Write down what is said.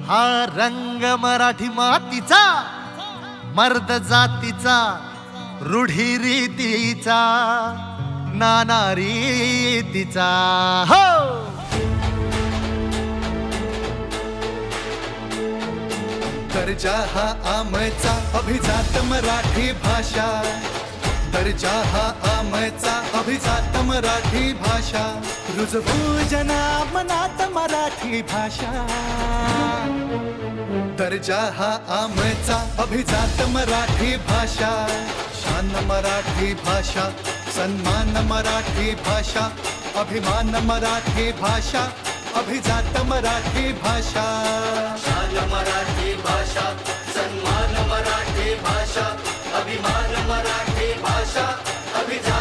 हा रंग मराठी मातीचा, मर्द जातीचा, रूढी रीतीचा, नाना रीतीचा हो. दर्जा हा आमचा अभिजात मराठी भाषा, दर्जा हा आमचा अभिजात मराठी भाषा, रुजवू जना मनात मराठी भाषा. दर्जा हा आमचा अभिजात मराठी भाषा, शान मराठी भाषा, सन्मान मराठी भाषा, अभिमान मराठी भाषा, अभिजात मराठी भाषा. शान मराठी भाषा, सन्मान मराठी भाषा, अभिमान मराठी भाषा, अभिजात